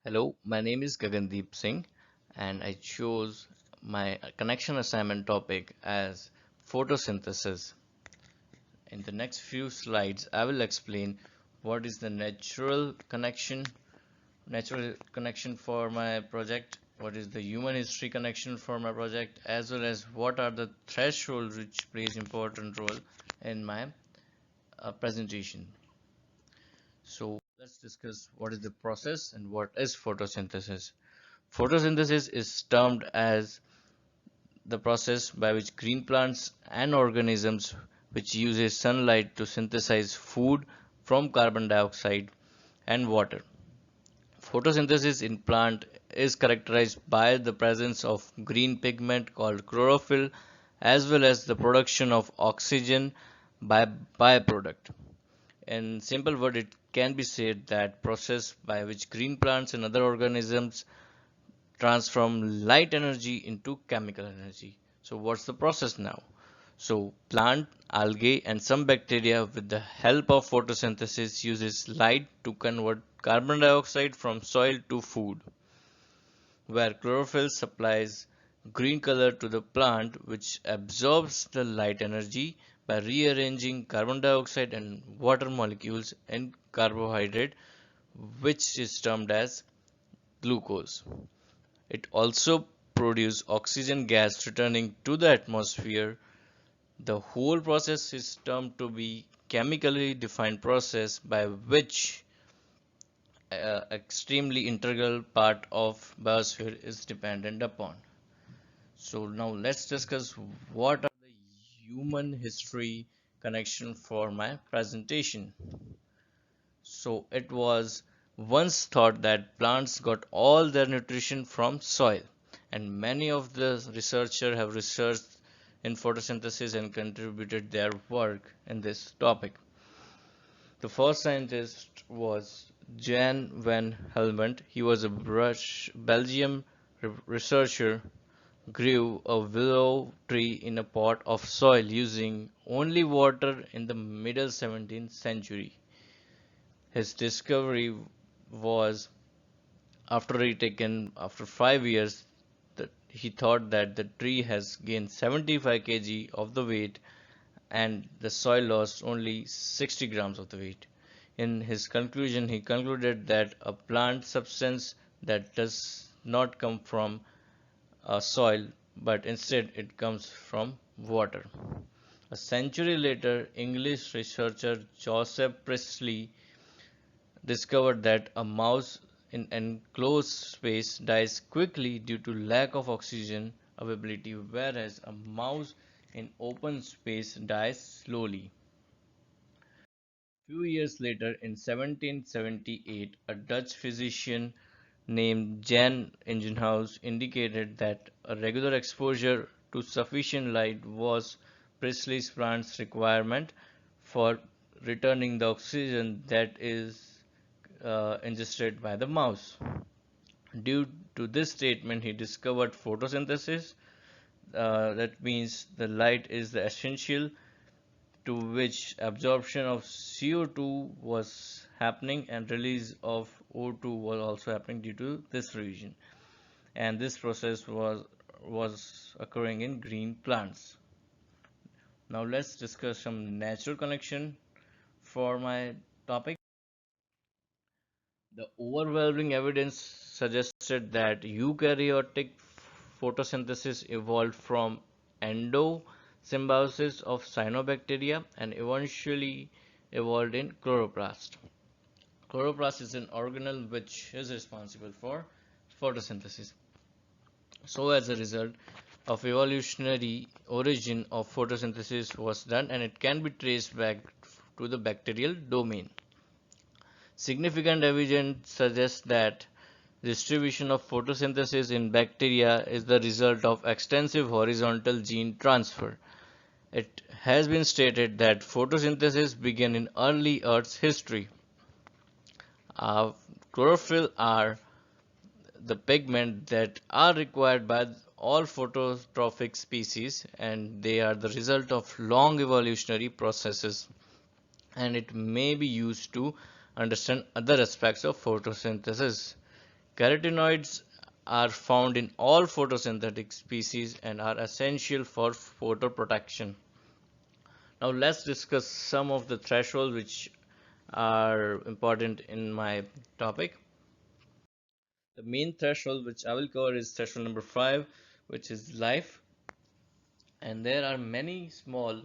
Hello, my name is Gagandeep Singh, and I chose my connection assignment topic as photosynthesis. In the next few slides, I will explain what is the natural connection for my project, what is the human history connection for my project, as well as what are the thresholds which plays important role in my presentation. So let's discuss what is the process and what is photosynthesis. Photosynthesis is termed as the process by which green plants and organisms which uses sunlight to synthesize food from carbon dioxide and water. Photosynthesis in plant is characterized by the presence of green pigment called chlorophyll as well as the production of oxygen by byproduct. In simple word, it can be said that process by which green plants and other organisms transform light energy into chemical energy. So what's the process now? So plant, algae and some bacteria with the help of photosynthesis uses light to convert carbon dioxide from soil to food, where chlorophyll supplies green color to the plant which absorbs the light energy by rearranging carbon dioxide and water molecules in carbohydrate, which is termed as glucose. It also produces oxygen gas returning to the atmosphere. The whole process is termed to be chemically defined process by which extremely integral part of biosphere is dependent upon. So now let's discuss what are the human history connection for my presentation. So it was once thought that plants got all their nutrition from soil, and many of the researchers have researched in photosynthesis and contributed their work in this topic. The first scientist was Jan van Helmont. He was a Belgium researcher grew a willow tree in a pot of soil using only water in the middle 17th century. His discovery was after retaken after 5 years that he thought that the tree has gained 75 kg of the weight and the soil lost only 60 grams of the weight. In his conclusion, he concluded that a plant substance that does not come from soil but instead it comes from water. A century later, English researcher Joseph Priestley discovered that a mouse in enclosed space dies quickly due to lack of oxygen availability, whereas a mouse in open space dies slowly. Few years later, in 1778, a Dutch physician named Jan Ingenhousz indicated that a regular exposure to sufficient light was Priestley's plant's requirement for returning the oxygen that is ingested by the mouse. Due to this statement, he discovered photosynthesis. That means the light is the essential to which absorption of CO2 was happening and release of O2 was also happening due to this revision. And this process was occurring in green plants. Now let's discuss some natural connection for my topic. The overwhelming evidence suggested that eukaryotic photosynthesis evolved from endosymbiosis of cyanobacteria and eventually evolved in chloroplast. Chloroplast is an organelle which is responsible for photosynthesis. So as a result of evolutionary origin of photosynthesis was done and it can be traced back to the bacterial domain. Significant evidence suggests that distribution of photosynthesis in bacteria is the result of extensive horizontal gene transfer. It has been stated that photosynthesis began in early Earth's history. Uh, Chlorophyll are the pigment that are required by all phototrophic species and they are the result of long evolutionary processes and it may be used to understand other aspects of photosynthesis. Carotenoids are found in all photosynthetic species and are essential for photoprotection. Now let's discuss some of the thresholds which are important in my topic. The main threshold which I will cover is threshold number 5, which is life. And there are many small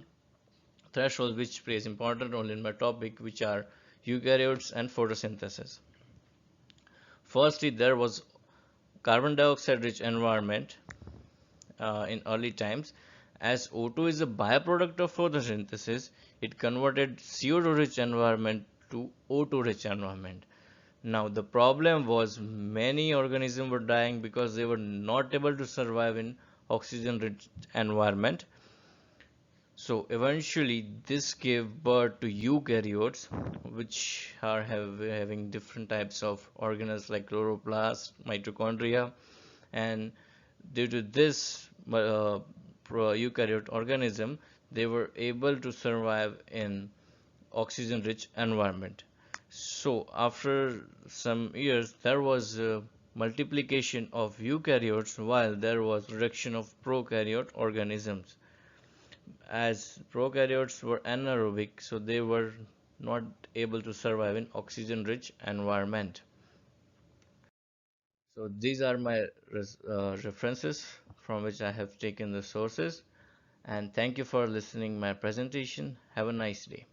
thresholds which plays important role in my topic, which are eukaryotes and photosynthesis. Firstly, there was carbon dioxide rich environment in early times. As O2 is a byproduct of photosynthesis, it converted CO2 rich environment to O2 rich environment. Now the problem was many organisms were dying because they were not able to survive in oxygen rich environment. So eventually this gave birth to eukaryotes, which are having different types of organelles like chloroplast, mitochondria, and due to this eukaryote organism, they were able to survive in oxygen rich environment. So after some years, there was multiplication of eukaryotes while there was reduction of prokaryote organisms. As prokaryotes were anaerobic, so they were not able to survive in oxygen rich environment. So these are my references from which I have taken the sources, and thank you for listening my presentation. Have a nice day.